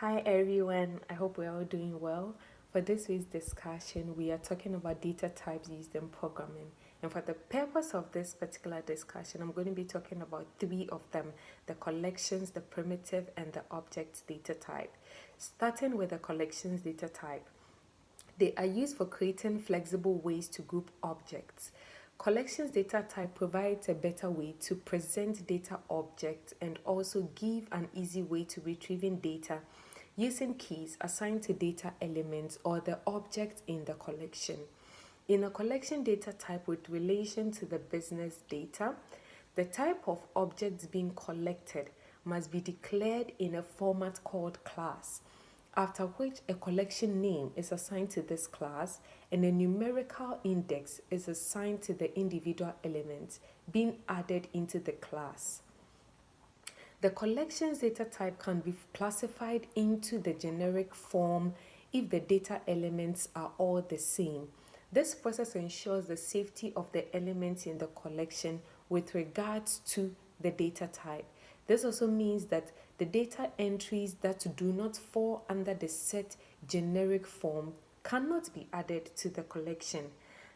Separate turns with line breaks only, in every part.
Hi everyone, I hope we're all doing well. For this week's discussion, we are talking about data types used in programming. And for the purpose of this particular discussion, I'm going to be talking about three of them: the collections, the primitive, and the object data type. Starting with the collections data type. They are used for creating flexible ways to group objects. Collections data type provides a better way to present data objects and also give an easy way to retrieving data using keys assigned to data elements or the object in the collection. In a collection data type with relation to the business data, the type of objects being collected must be declared in a format called class, after which a collection name is assigned to this class and a numerical index is assigned to the individual elements being added into the class. The collections data type can be classified into the generic form if the data elements are all the same. This process ensures the safety of the elements in the collection with regards to the data type. This also means that the data entries that do not fall under the set generic form cannot be added to the collection.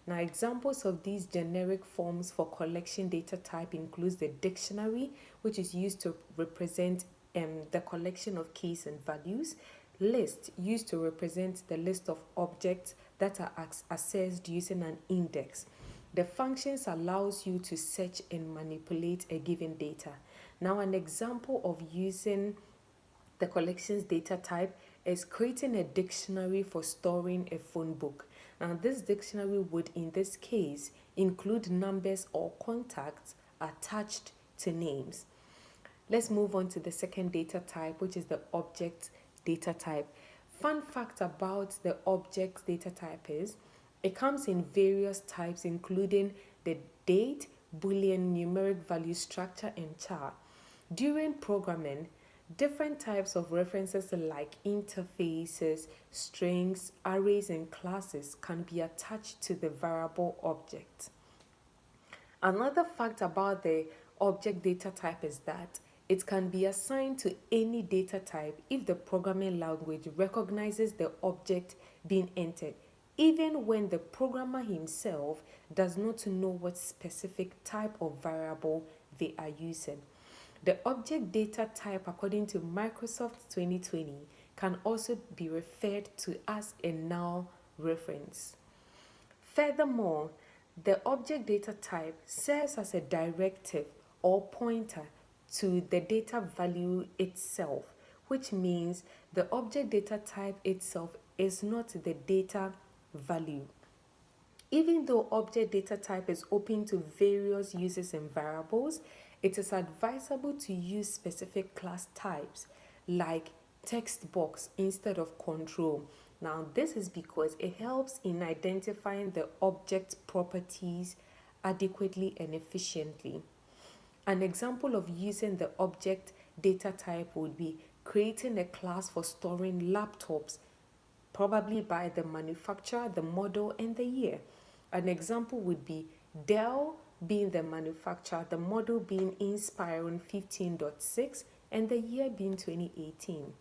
Now, examples of these generic forms for collection data type includes the dictionary, which is used to represent the collection of keys and values; list, used to represent the list of objects that are accessed using an index. The functions allows you to search and manipulate a given data. Now, an example of using the collections data type is creating a dictionary for storing a phone book. Now, this dictionary would, in this case, include numbers or contacts attached to names. Let's move on to the second data type, which is the object data type. Fun fact about the object data type is it comes in various types, including the date, Boolean, numeric value, structure, and char. During programming, different types of references like interfaces, strings, arrays, and classes can be attached to the variable object. Another fact about the object data type is that it can be assigned to any data type if the programming language recognizes the object being entered, even when the programmer himself does not know what specific type of variable they are using. The object data type, according to Microsoft 2020, can also be referred to as a null reference. Furthermore, the object data type serves as a directive or pointer to the data value itself, which means the object data type itself is not the data value. Even though object data type is open to various uses and variables, it is advisable to use specific class types like text box instead of control. Now, this is because it helps in identifying the object properties adequately and efficiently. An example of using the object data type would be creating a class for storing laptops, probably by the manufacturer, the model, and the year. An example would be Dell being the manufacturer, the model being Inspiron 15.6, and the year being 2018.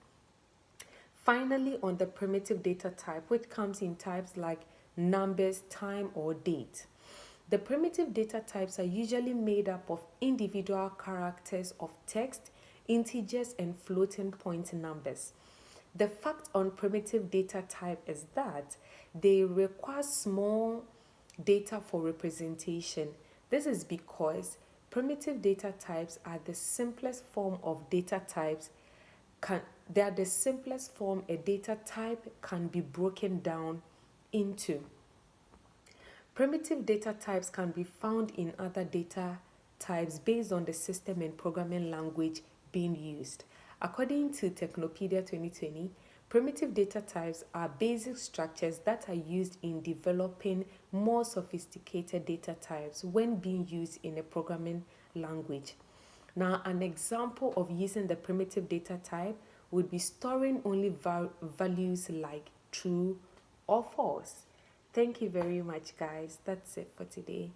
Finally, on the primitive data type, which comes in types like numbers, time, or date. The primitive data types are usually made up of individual characters of text, integers, and floating point numbers. The fact on primitive data type is that they require small data for representation. This is because primitive data types are the simplest form of data types. They are the simplest form a data type can be broken down into. Primitive data types can be found in other data types based on the system and programming language being used. According to Technopedia 2020, primitive data types are basic structures that are used in developing more sophisticated data types when being used in a programming language. Now, an example of using the primitive data type would be storing only values like true or false. Thank you very much, guys. That's it for today.